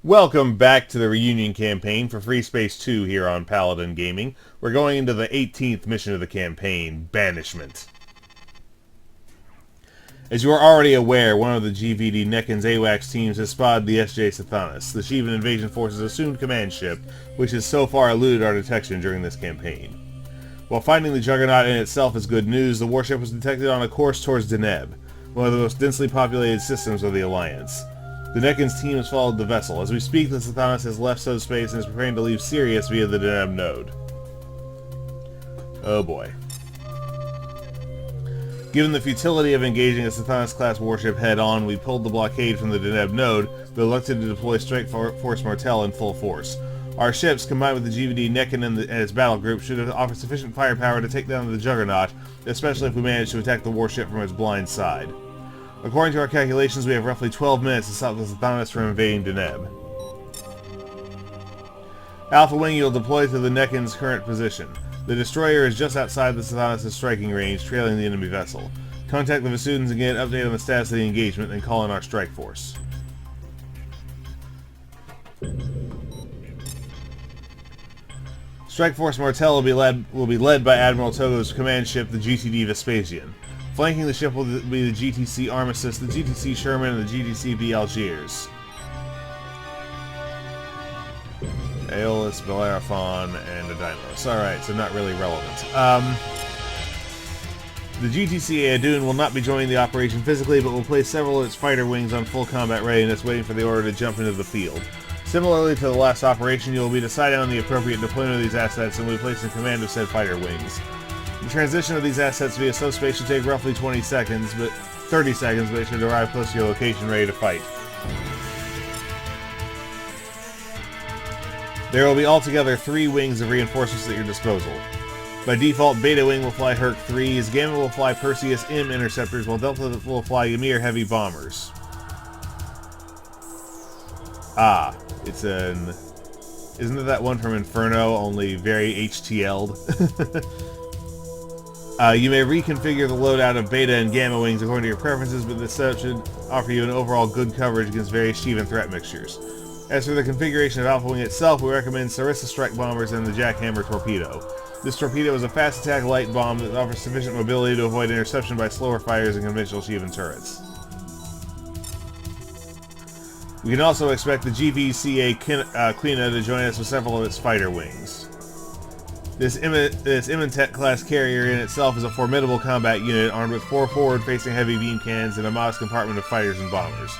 Welcome back to the reunion campaign for Freespace 2 here on Paladin Gaming. We're going into the 18th mission of the campaign, Banishment. As you are already aware, one of the GTVA AWACS teams has spotted the SJ Sathanas, the Shivan invasion force's assumed command ship, which has so far eluded our detection during this campaign. While finding the juggernaut in itself is good news, the warship was detected on a course towards Deneb, one of the most densely populated systems of the Alliance. The Neckan's team has followed the vessel. As we speak, the Sathanas has left subspace and is preparing to leave Sirius via the Deneb node. Oh boy. Given the futility of engaging a Sathanas-class warship head-on, we pulled the blockade from the Deneb node, but elected to deploy Strike Force Martel in full force. Our ships, combined with the GTVA Neckan and its battle group, should have offered sufficient firepower to take down the Juggernaut, especially if we managed to attack the warship from its blind side. According to our calculations, we have roughly 12 minutes to stop the Sathanas from invading Deneb. Alpha Wing, you'll deploy to the Neckan's current position. The destroyer is just outside the Sathanas' striking range, trailing the enemy vessel. Contact the Vasudans and get an update on the status of the engagement, and call in our strike force. Strike Force Martel will be led by Admiral Togo's command ship, the GTD Vespasian. Flanking the ship will be the GTC Armistice, the GTC Sherman, and the GTCa Algiers. Aeolus, Bellerophon, and Deimos. Alright, so not really relevant. The GTCa Idunn will not be joining the operation physically, but will place several of its fighter wings on full combat readiness, waiting for the order to jump into the field. Similarly to the last operation, you will be deciding on the appropriate deployment of these assets and will be placed in command of said fighter wings. The transition of these assets via subspace should take roughly 30 seconds, but it should arrive close to your location ready to fight. There will be altogether 3 wings of reinforcements at your disposal. By default, Beta Wing will fly Herc 3s, Gamma will fly Perseus M interceptors, while Delta will fly Ymir heavy bombers. Ah, it's an... Isn't it that one from Inferno, only very HTL'd? You may reconfigure the loadout of Beta and Gamma Wings according to your preferences, but this setup should offer you an overall good coverage against various Shivan threat mixtures. As for the configuration of Alpha Wing itself, we recommend Sarissa Strike Bombers and the Jackhammer Torpedo. This torpedo is a fast attack light bomb that offers sufficient mobility to avoid interception by slower fighters and conventional Shivan turrets. We can also expect the GTCa Idunn to join us with several of its fighter wings. This Imhotep class carrier in itself is a formidable combat unit armed with 4 forward-facing heavy beam cannons and a modest compartment of fighters and bombers.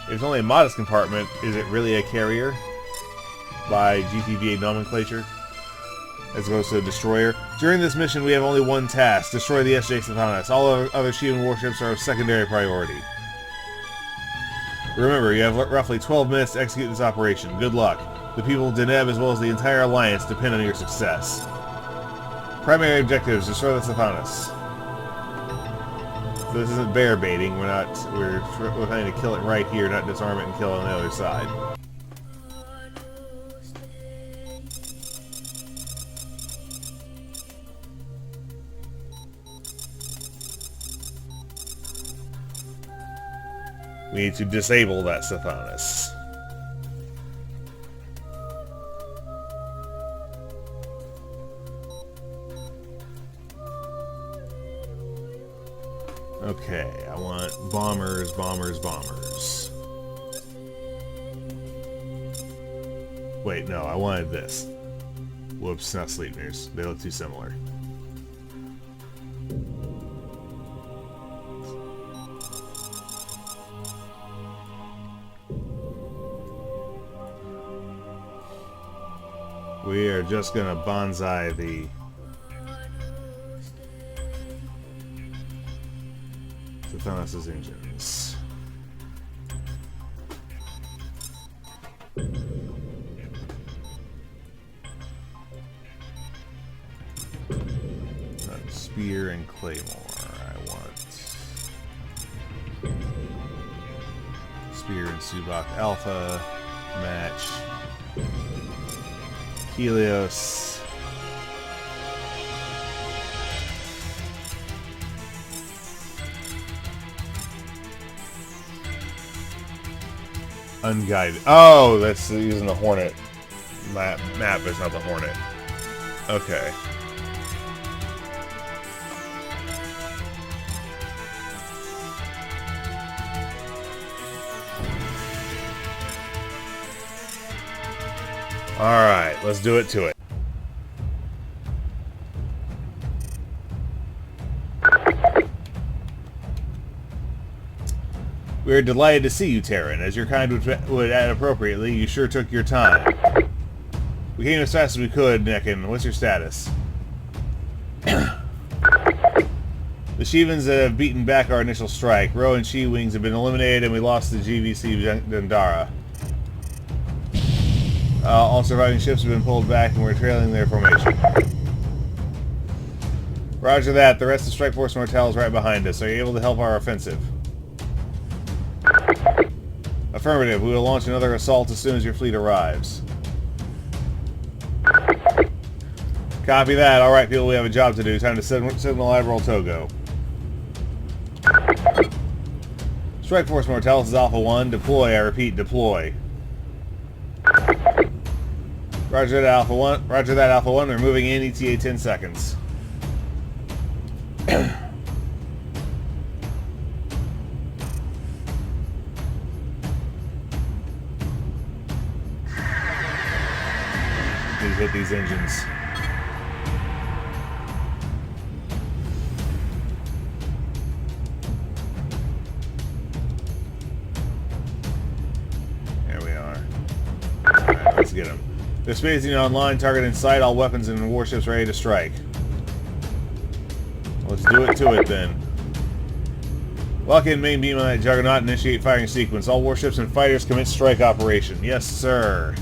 If it's only a modest compartment, is it really a carrier? By GTVA nomenclature? As opposed to a destroyer? During this mission we have only one task, destroy the SJ Sathanas. All other Shivan warships are of secondary priority. Remember, you have roughly 12 minutes to execute this operation. Good luck. The people of Deneb as well as the entire Alliance depend on your success. Primary objectives, destroy the Sathanas. This isn't bear baiting, we're trying to kill it right here, not disarm it and kill it on the other side. We need to disable that Sathanas. Okay, I want bombers, bombers, bombers. Wait, no, I wanted this. Whoops, not Sleipnirs. They look too similar. We are just gonna bonsai the Sathanas' engines. Spear and Claymore. I want Spear and Subak Alpha. Match. Helios. Unguided. Oh, that's using the Hornet map. It's not the Hornet. Okay. Alright, let's do it to it. We're delighted to see you, Terran. As your kind would add appropriately, you sure took your time. We came as fast as we could, Nekin. What's your status? The Shivans have beaten back our initial strike. Ro and She-Wings have been eliminated, and we lost the GVC Dandara. All surviving ships have been pulled back, and we're trailing their formation. Roger that. The rest of Strike Force Mortel is right behind us. Are you able to help our offensive? Affirmative. We will launch another assault as soon as your fleet arrives. Copy that. Alright, people, we have a job to do. Time to signal Admiral Togo. Strike Force Mortel, this is Alpha 1. Deploy, I repeat, deploy. Roger that, Alpha 1. Roger that, Alpha 1. We're moving in. ETA 10 seconds. Need to hit these engines. There we are. Alright, let's get them. They're spacing online, target in sight, all weapons and warships ready to strike. Let's do it to it then. Lock in main beam on that juggernaut, initiate firing sequence. All warships and fighters commit strike operation. Yes, sir.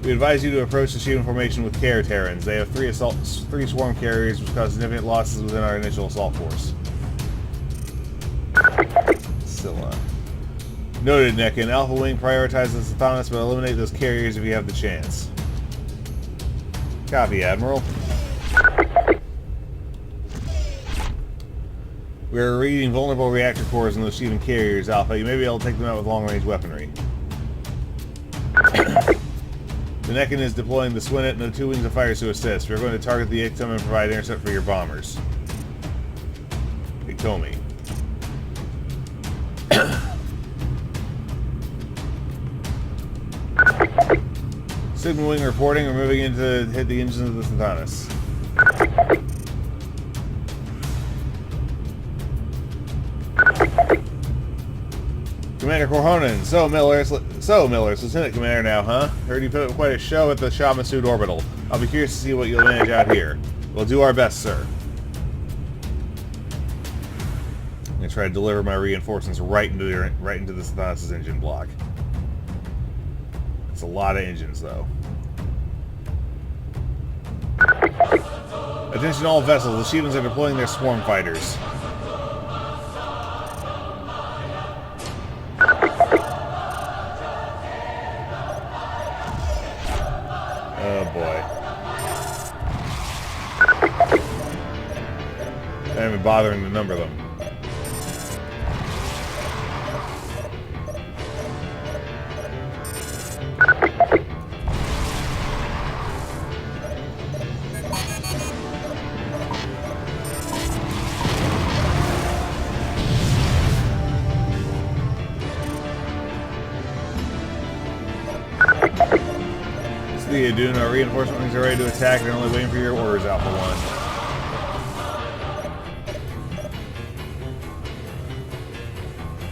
We advise you to approach the Shivan formation with care, Terrans. They have three swarm carriers, which cause significant losses within our initial assault force. Scylla. Noted, Nekin. Alpha Wing prioritizes Sathanas, but eliminate those carriers if you have the chance. Copy, Admiral. We're reading vulnerable reactor cores in those Shivan carriers, Alpha. You may be able to take them out with long-range weaponry. The Nekin is deploying the Swinnet and the 2 wings of fighters to assist. We're going to target the Ictum and provide intercept for your bombers. Ictomi. Sigma Wing reporting. We're moving in to hit the engines of the Sathanas. Commander Corhonen. So Miller's Lieutenant Commander now, huh? Heard you put up quite a show at the Shah Massoud Orbital. I'll be curious to see what you'll manage out here. We'll do our best, sir. I'm gonna try to deliver my reinforcements right into the Sathanas' engine block. It's a lot of engines, though. Attention all vessels. The Shivans are deploying their swarm fighters. Oh boy. I haven't been bothering to number them. GTCa Idunn, our reinforcement wings are ready to attack. They're only waiting for your orders, Alpha 1.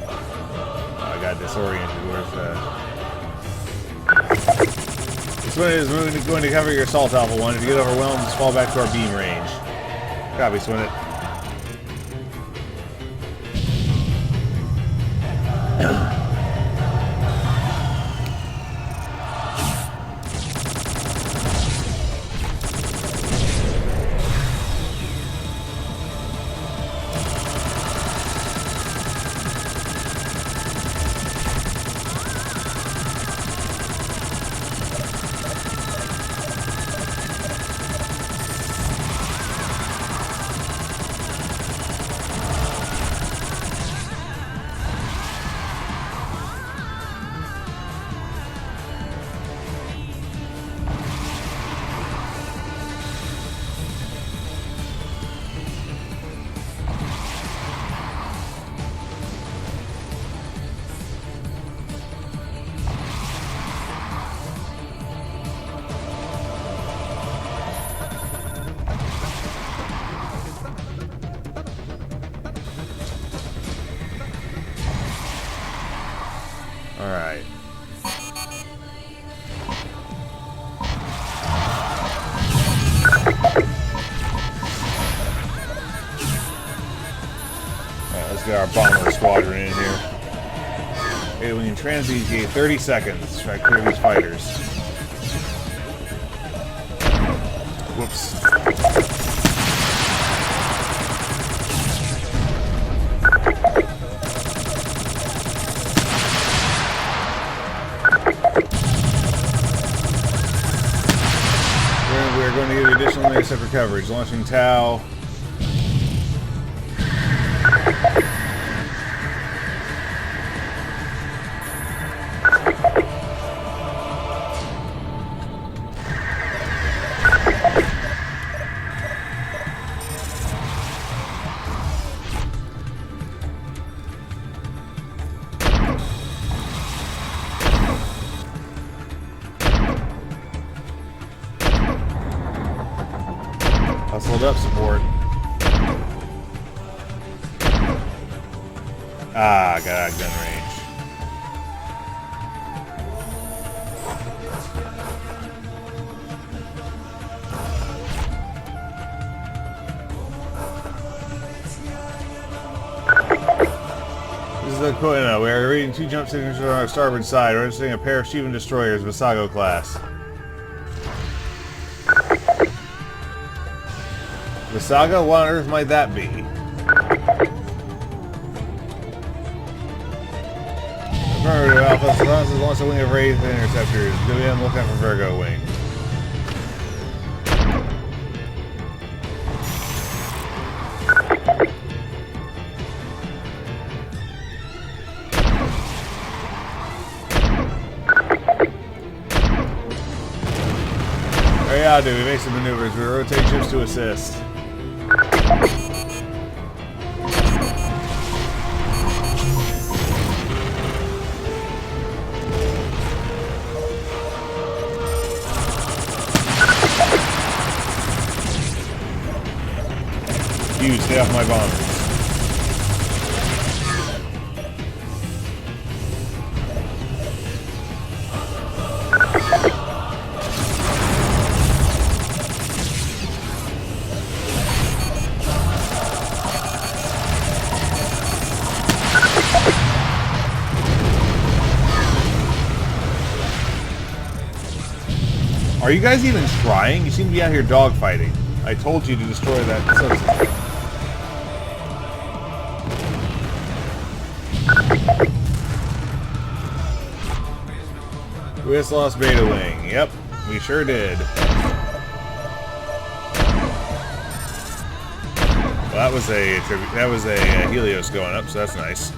Oh, I got disoriented. Where's This one is going to cover your assault, Alpha 1. If you get overwhelmed, just fall back to our beam range. Copy, Swinnet. Alright. Alright, let's get our bomber squadron in here. Okay, we can transmutate 30 seconds. Try to clear these fighters. Whoops. We're going to get additional interceptor coverage. Launching Tau. Hustled up support. Ah, got out of gun range. This is the quote. No, we are reading 2 jump signatures on our starboard side. We're interesting a pair of Shivan destroyers, Vasudan class. Vasudan? What on earth might that be? Affirmative, Alpha. Sathanas has launched a wing of Wraith interceptors. WM looking out for Virgo wing. There you do. We make some maneuvers. We rotate ships to assist. You stay off my bombers. Are you guys even trying? You seem to be out here dogfighting. I told you to destroy that subsystem. We just lost Beta Wing. Yep, we sure did. Well, that was a Helios going up, so that's nice.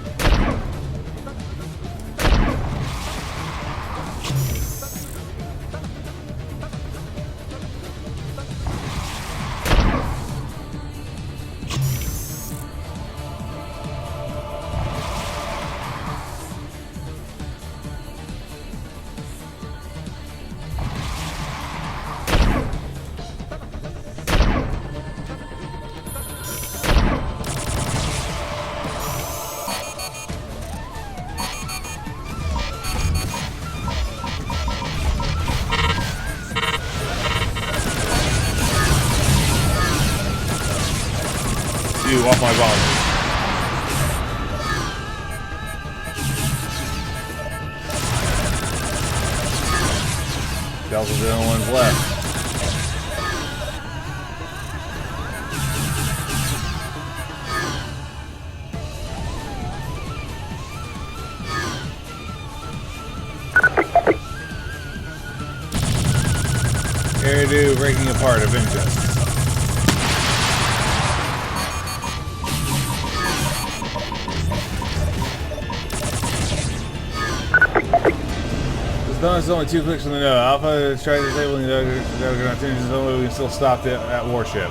You off my bombers. Delta's the only ones left. Eridu breaking apart of interest. Sathanas is only 2 clicks from the node. Alpha is trying disabling the juggernaut engines. The only way we can still stop that warship.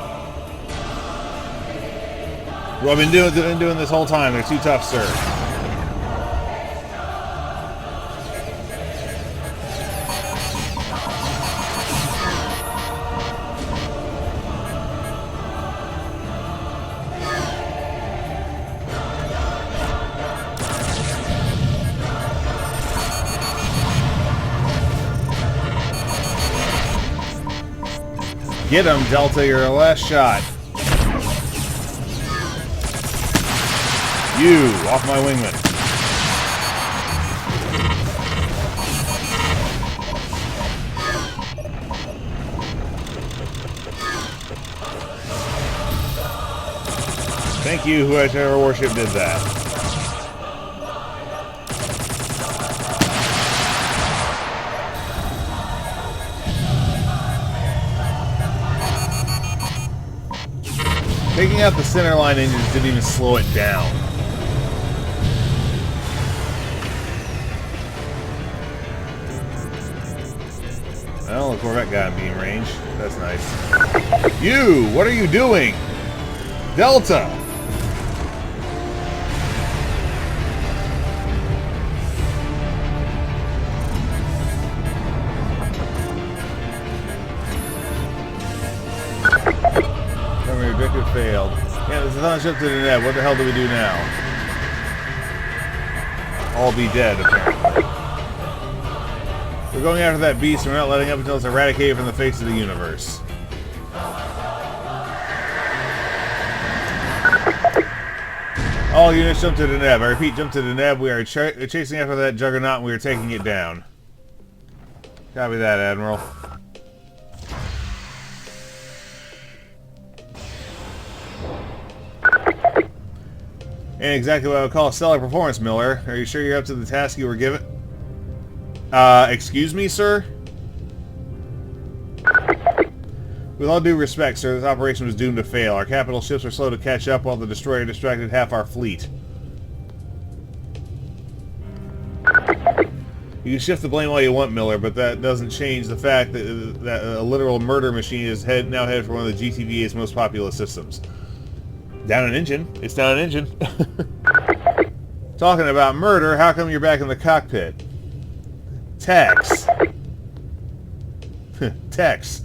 Well, I've been doing this whole time. They're too tough, sir. Get him, Delta, you're the last shot. You, off my wingman. Thank you, whoever warship did that. Taking out the centerline engines didn't even slow it down. Well, the Corvette got in beam range. That's nice. You! What are you doing? Delta! Primary objective failed. Yeah, the Sathanas ship to Deneb. What the hell do we do now? All be dead, apparently. We're going after that beast, and we're not letting up until it's eradicated from the face of the universe. All units jump to Deneb. I repeat, jump to Deneb. We are chasing after that juggernaut, and we are taking it down. Copy that, Admiral. And exactly what I would call a stellar performance, Miller. Are you sure you're up to the task you were given? Excuse me, sir? With all due respect, sir, this operation was doomed to fail. Our capital ships are slow to catch up while the destroyer distracted half our fleet. You can shift the blame all you want, Miller, but that doesn't change the fact that, a literal murder machine is now headed for one of the GTVA's most populous systems. Down an engine. It's down an engine. Talking about murder, how come you're back in the cockpit? Tex. Tex.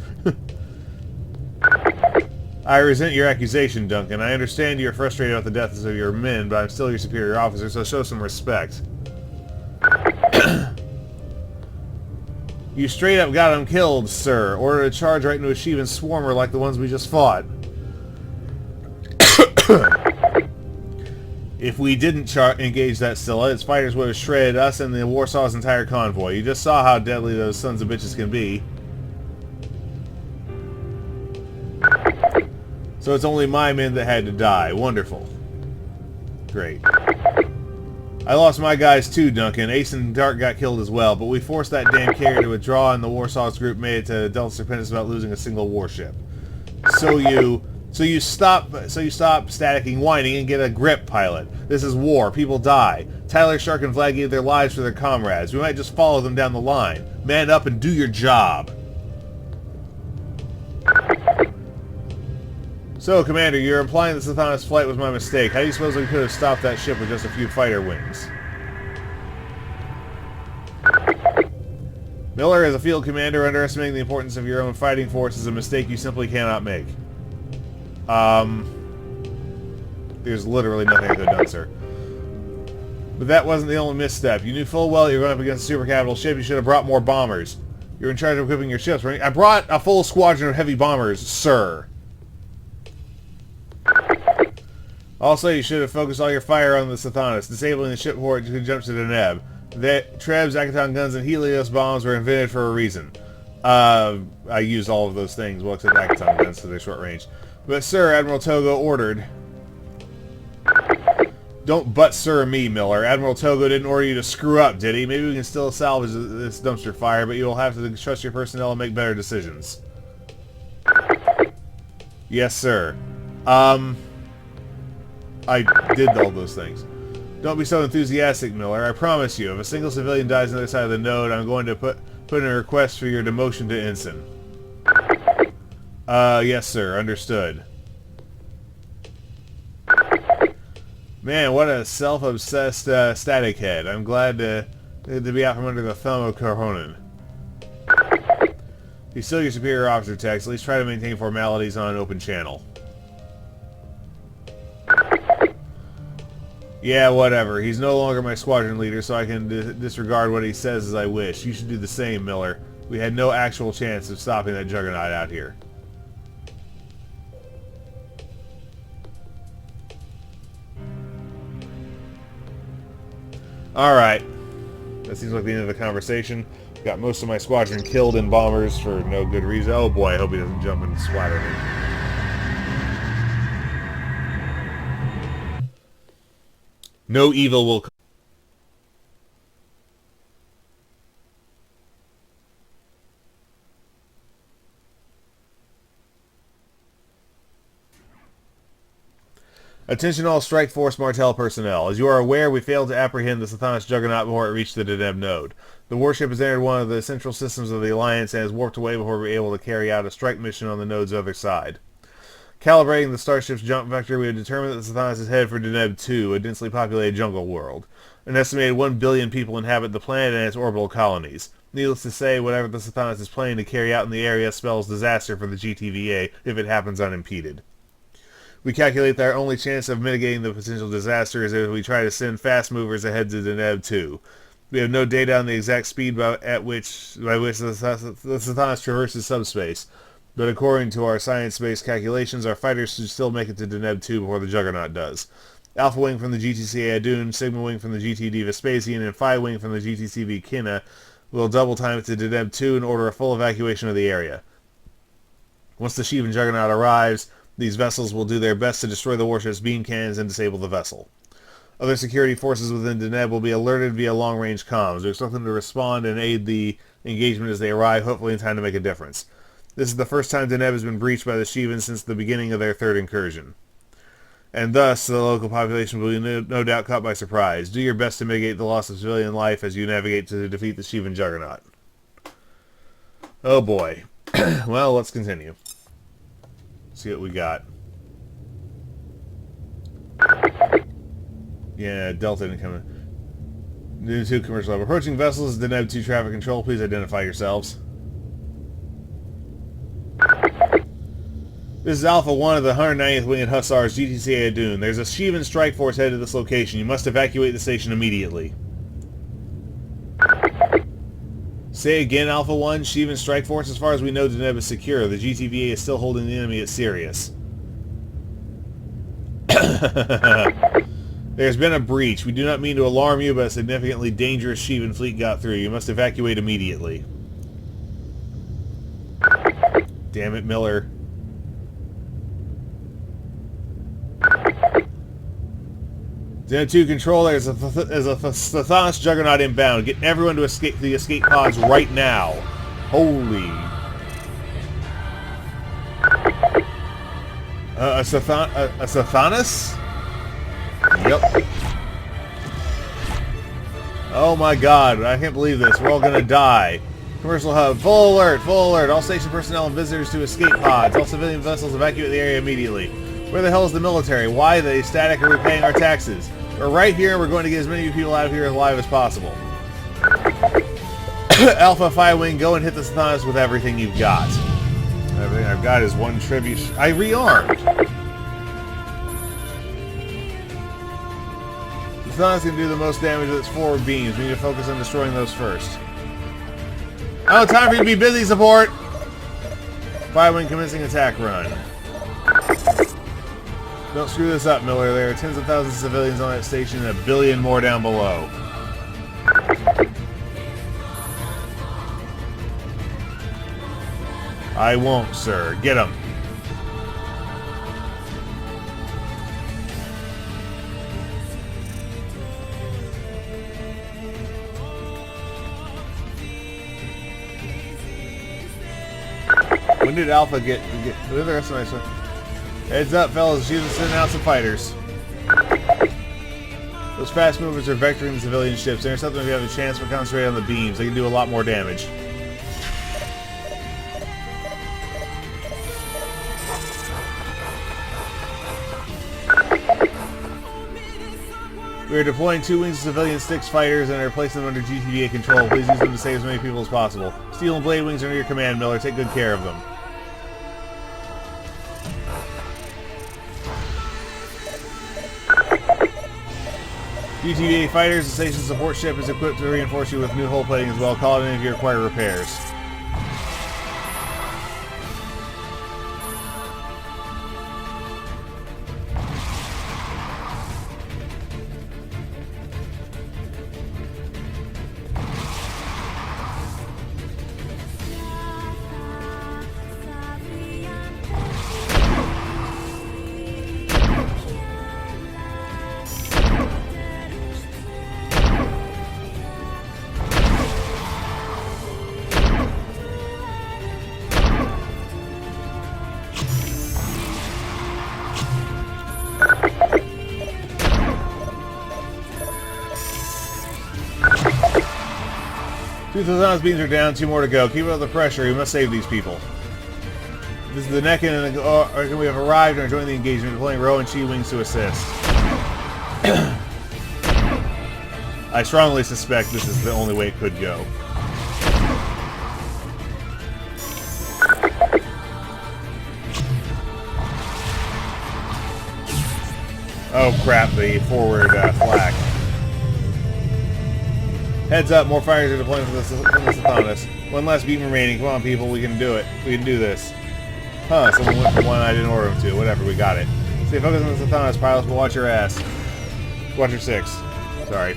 I resent your accusation, Duncan. I understand you're frustrated about the deaths of your men, but I'm still your superior officer, so show some respect. You straight up got him killed, sir. Ordered a charge right into a Sheevan swarmer like the ones we just fought. If we didn't engage that Scylla, its fighters would have shredded us and the Warsaw's entire convoy. You just saw how deadly those sons of bitches can be. So it's only my men that had to die. Wonderful. Great. I lost my guys too, Duncan. Ace and Dark got killed as well, but we forced that damn carrier to withdraw and the Warsaw's group made it to Delta Serpentis without losing a single warship. So you stop staticking, whining, and get a grip, pilot. This is war. People die. Tyler, Shark, and Vlad gave their lives for their comrades. We might just follow them down the line. Man up and do your job. So, Commander, you're implying the Sathanas flight was my mistake. How do you suppose we could have stopped that ship with just a few fighter wings? Miller, as a field commander, underestimating the importance of your own fighting force is a mistake you simply cannot make. There's literally nothing I could have done, sir. But that wasn't the only misstep. You knew full well you were going up against a super capital ship. You should have brought more bombers. You're in charge of equipping your ships, right? I brought a full squadron of heavy bombers, sir. Also, you should have focused all your fire on the Sathanas, disabling the ship before it could jump to Deneb. The Trebs, Akaton guns, and Helios bombs were invented for a reason. I used all of those things, well, except Akaton guns, so they're short range. But, sir, Admiral Togo ordered... Don't but-sir me, Miller. Admiral Togo didn't order you to screw up, did he? Maybe we can still salvage this dumpster fire, but you'll have to trust your personnel and make better decisions. Yes, sir. I did all those things. Don't be so enthusiastic, Miller. I promise you, if a single civilian dies on the other side of the node, I'm going to put in a request for your demotion to ensign. Yes, sir. Understood. Man, what a self-obsessed static head. I'm glad to be out from under the thumb of Corhonen. He's still your superior officer, Tex. At least try to maintain formalities on an open channel. Yeah, whatever. He's no longer my squadron leader, so I can disregard what he says as I wish. You should do the same, Miller. We had no actual chance of stopping that juggernaut out here. Alright. That seems like the end of the conversation. Got most of my squadron killed in bombers for no good reason. Oh boy, I hope he doesn't jump and splatter me. No evil will come. Attention all Strike Force Martel personnel. As you are aware, we failed to apprehend the Sathanas juggernaut before it reached the Deneb node. The warship has entered one of the central systems of the Alliance and has warped away before we were able to carry out a strike mission on the node's other side. Calibrating the starship's jump vector, we have determined that the Sathanas is headed for Deneb 2, a densely populated jungle world. An estimated 1 billion people inhabit the planet and its orbital colonies. Needless to say, whatever the Sathanas is planning to carry out in the area spells disaster for the GTVA if it happens unimpeded. We calculate that our only chance of mitigating the potential disaster is if we try to send fast movers ahead to Deneb 2. We have no data on the exact speed by which the Sathanas traverses subspace, but according to our science-based calculations, our fighters should still make it to Deneb 2 before the Juggernaut does. Alpha Wing from the GTCa Idunn, Sigma Wing from the GT Vespasian, and Phi Wing from the GTCa will double time it to Deneb 2 and order a full evacuation of the area. Once the Shivan Juggernaut arrives, these vessels will do their best to destroy the warship's beam cannons and disable the vessel. Other security forces within Deneb will be alerted via long-range comms. We expect them to respond and aid the engagement as they arrive, hopefully in time to make a difference. This is the first time Deneb has been breached by the Shivan since the beginning of their third incursion. And thus, the local population will be no doubt caught by surprise. Do your best to mitigate the loss of civilian life as you navigate to defeat the Shivan Juggernaut. Oh boy. Well, let's continue. See what we got. Yeah, Delta didn't come in. New 2 commercial level. Approaching vessels, Deneb 2 traffic control. Please identify yourselves. This is Alpha 1 of the 190th Winged Hussars, GTCa Idunn. There's a Shivan strike force headed to this location. You must evacuate the station immediately. Say again, Alpha 1, Shivan strike force. As far as we know, Deneb is secure. The GTVA is still holding the enemy at Sirius. There's been a breach. We do not mean to alarm you, but a significantly dangerous Shivan fleet got through. You must evacuate immediately. Damn it, Miller. Deneb 2 control, there's a Sathanas juggernaut inbound. Get everyone to escape the escape pods right now. Holy. A Sathanas? Yep. Oh my god, I can't believe this. We're all gonna die. Commercial hub, full alert, full alert. All station personnel and visitors to escape pods. All civilian vessels evacuate the area immediately. Where the hell is the military? Why are they static? Are we paying our taxes? We're right here and we're going to get as many people out of here alive as possible. Alpha Phi Wing, go and hit the Sathanas with everything you've got. Everything I've got is one tribute. I rearmed! The Sathanas can do the most damage with its forward beams. We need to focus on destroying those first. Oh, time for you to be busy, support! Phi Wing commencing attack run. Don't screw this up, Miller. There are tens of thousands of civilians on that station and a billion more down below. I won't, sir. Get him. When did Alpha get who are the rest of my stuff? Heads up, fellas. She's sending out some fighters. Those fast movers are vectoring the civilian ships. Intercept them if you have a chance, but concentrate on the beams. They can do a lot more damage. We are deploying 2 wings of civilian Styx fighters and are placing them under GTVA control. Please use them to save as many people as possible. Steel and Blade wings are under your command, Miller. Take good care of them. GTVA fighters, the station support ship is equipped to reinforce you with new hull plating as well. Call it in if you require repairs. 2 Sathanas beams are down, 2 more to go. Keep up the pressure, we must save these people. This is the Necken and the we have arrived and are joining the engagement, deploying Ro and Chi wings to assist. I strongly suspect this is the only way it could go. Oh crap, the forward flak. Heads up, more fires are deploying from the Sathanas. 1 last beam remaining. Come on, people, we can do it. We can do this. Huh, someone went for one I didn't order them to. Whatever, we got it. Stay focused on the Sathanas, pilots, but watch your ass. Watch your 6. Sorry.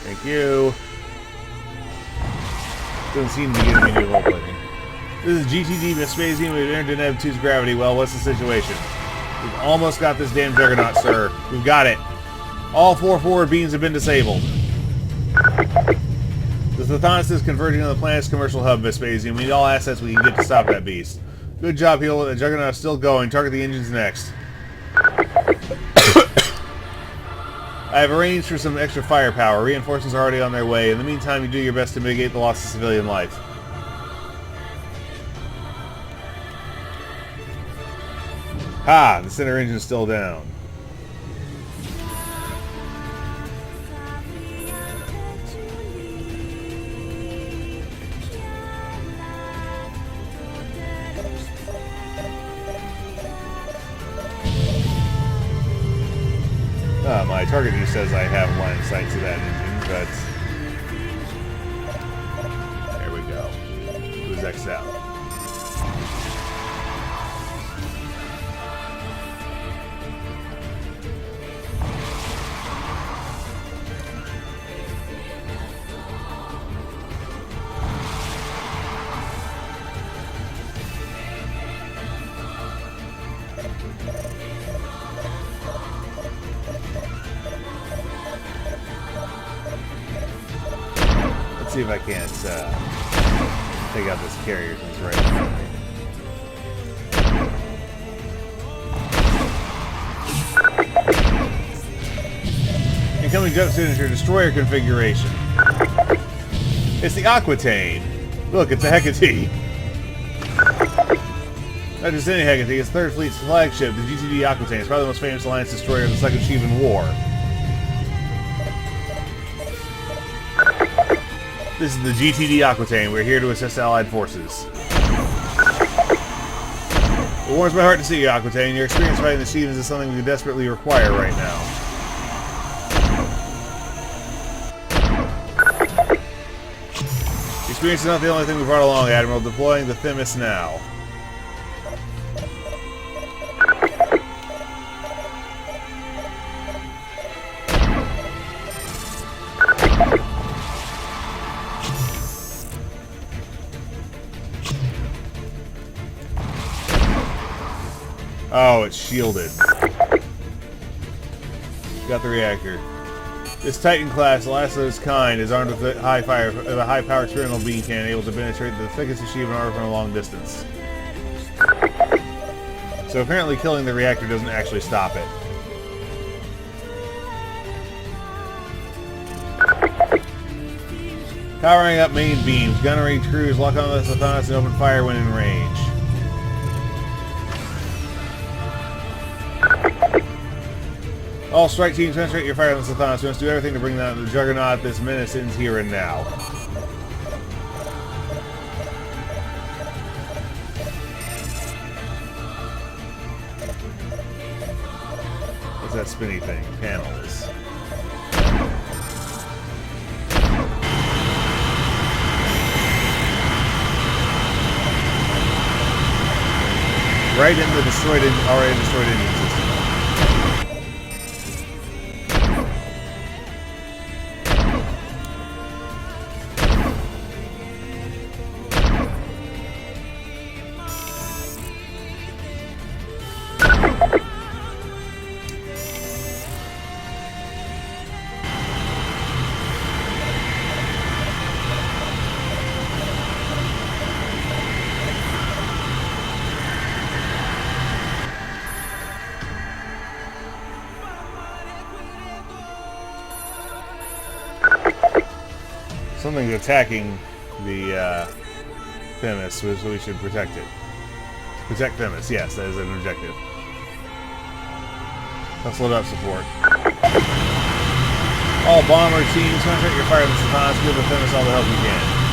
Thank you. Doesn't seem to be getting any role playing. This is GTD Vespasian. We've entered Deneb 2's gravity well. What's the situation? We've almost got this damn juggernaut, sir. We've got it. All 4 forward beams have been disabled. The Sathanas is converging on the planet's commercial hub, Vespasian. We need all assets we can get to stop that beast. Good job, people. The juggernaut's still going. Target the engines next. I have arranged for some extra firepower. Reinforcements are already on their way. In the meantime, you do your best to mitigate the loss of civilian life. Ha! The center engine's still down. My target just says I have line of sight to that engine, but there we go. It was X'd out. See if I can't take out this carrier since right in front of me. Incoming jump signature destroyer configuration. It's the Aquitaine. Look, it's a Hecate. Not just any Hecate, it's 3rd Fleet's flagship, the GTD Aquitaine. It's probably the most famous Alliance destroyer of the Second Sheevan War. This is the GTD Aquitaine. We're here to assist Allied forces. It warms my heart to see you, Aquitaine. Your experience fighting the Sheevans is something we desperately require right now. Experience is not the only thing we brought along, Admiral. Deploying the Themis now. Oh, it's shielded. Got the reactor. This Titan class, the last of its kind, is armed with a high-powered experimental beam cannon able to penetrate the thickest of Sheevan armor from a long distance. So apparently killing the reactor doesn't actually stop it. Powering up main beams, gunnery crews lock on the Sathanas and open fire when in range. All strike teams, concentrate your fire on the Sathanas. We must do everything to bring down the juggernaut. This menace ends here and now. What's that spinny thing? Panels. Right in the already destroyed engine system. Something's attacking the Themis, so we should protect it. Protect Themis, yes, that is an objective. Let's load up support. All bomber teams, concentrate your fire on the Sathanas, give the Themis all the help you can.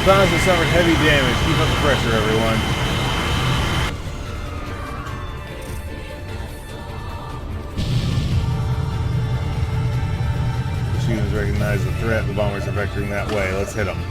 Sathanas has suffered heavy damage. Keep up the pressure, everyone. The Shivans recognize the threat. The bombers are vectoring that way. Let's hit them.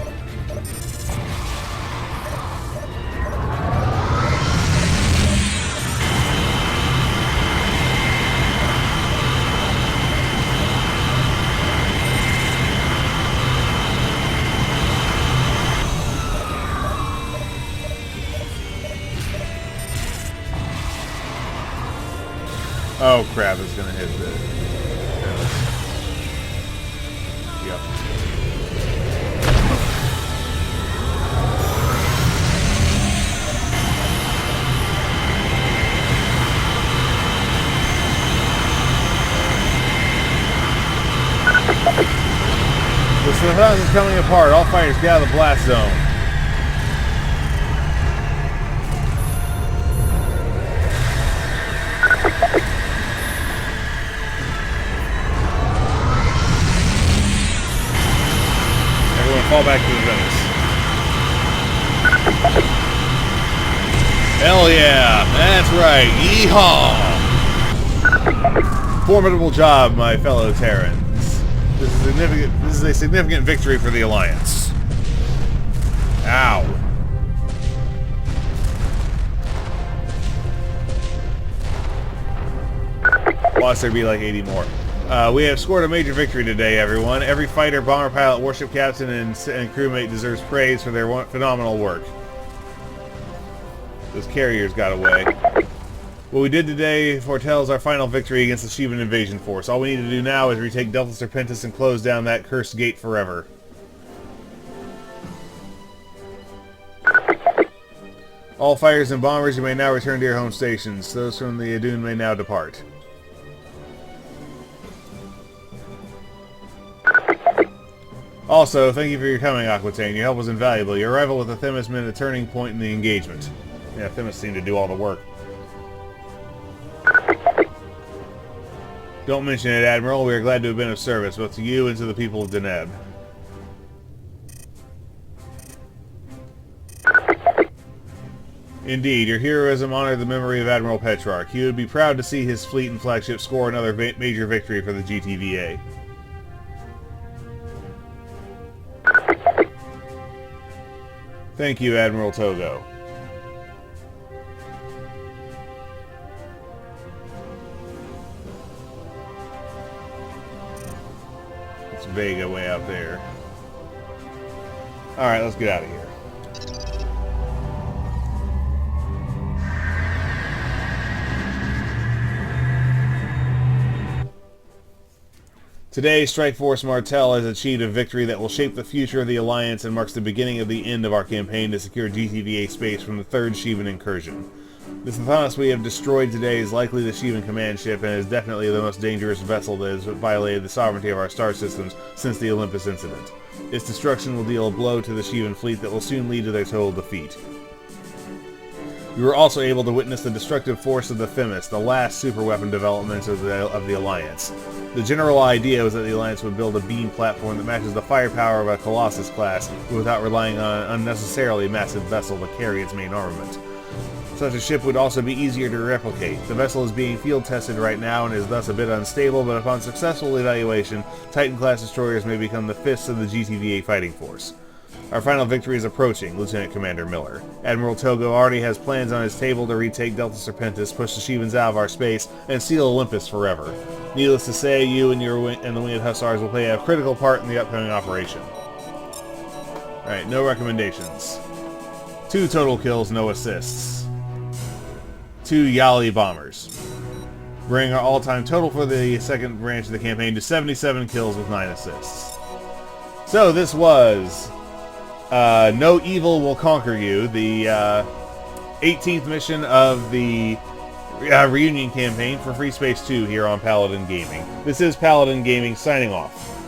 Oh crap, it's gonna hit the... Yep. The Sathanas is coming apart. All fighters get out of the blast zone. Fall back to the Venice. Hell yeah! That's right! Yeehaw! Formidable job, my fellow Terrans. This is a significant victory for the Alliance. Ow. Lost there be like 80 more. We have scored a major victory today, everyone. Every fighter, bomber pilot, warship captain, and crewmate deserves praise for their phenomenal work. Those carriers got away. What we did today foretells our final victory against the Shivan invasion force. All we need to do now is retake Delta Serpentis and close down that cursed gate forever. All fighters and bombers, you may now return to your home stations. Those from the Idunn may now depart. Also, thank you for your coming, Aquitaine. Your help was invaluable. Your arrival with the Themis meant a turning point in the engagement. Yeah, Themis seemed to do all the work. Don't mention it, Admiral. We are glad to have been of service, both to you and to the people of Deneb. Indeed, your heroism honored the memory of Admiral Petrarch. He would be proud to see his fleet and flagship score another major victory for the GTVA. Thank you, Admiral Togo. It's Vega way out there. Alright, let's get out of here. Today, Strike Force Martel has achieved a victory that will shape the future of the Alliance and marks the beginning of the end of our campaign to secure GTVA space from the third Shivan incursion. The Sathanas we have destroyed today is likely the Shivan command ship and is definitely the most dangerous vessel that has violated the sovereignty of our star systems since the Olympus incident. Its destruction will deal a blow to the Shivan fleet that will soon lead to their total defeat. You were also able to witness the destructive force of the Themis, the last superweapon development of the Alliance. The general idea was that the Alliance would build a beam platform that matches the firepower of a Colossus class without relying on an unnecessarily massive vessel to carry its main armament. Such a ship would also be easier to replicate. The vessel is being field tested right now and is thus a bit unstable, but upon successful evaluation, Titan-class destroyers may become the fists of the GTVA fighting force. Our final victory is approaching, Lieutenant Commander Miller. Admiral Togo already has plans on his table to retake Delta Serpentis, push the Shivans out of our space, and seal Olympus forever. Needless to say, you and the Winged Hussars will play a critical part in the upcoming operation. Alright, no recommendations. 2 total kills, no assists. 2 Yali bombers. Bring our all-time total for the second branch of the campaign to 77 kills with 9 assists. So this was No Evil Will Conquer You, the 18th mission of the reunion campaign for Freespace 2 here on Paladin Gaming. This is Paladin Gaming signing off.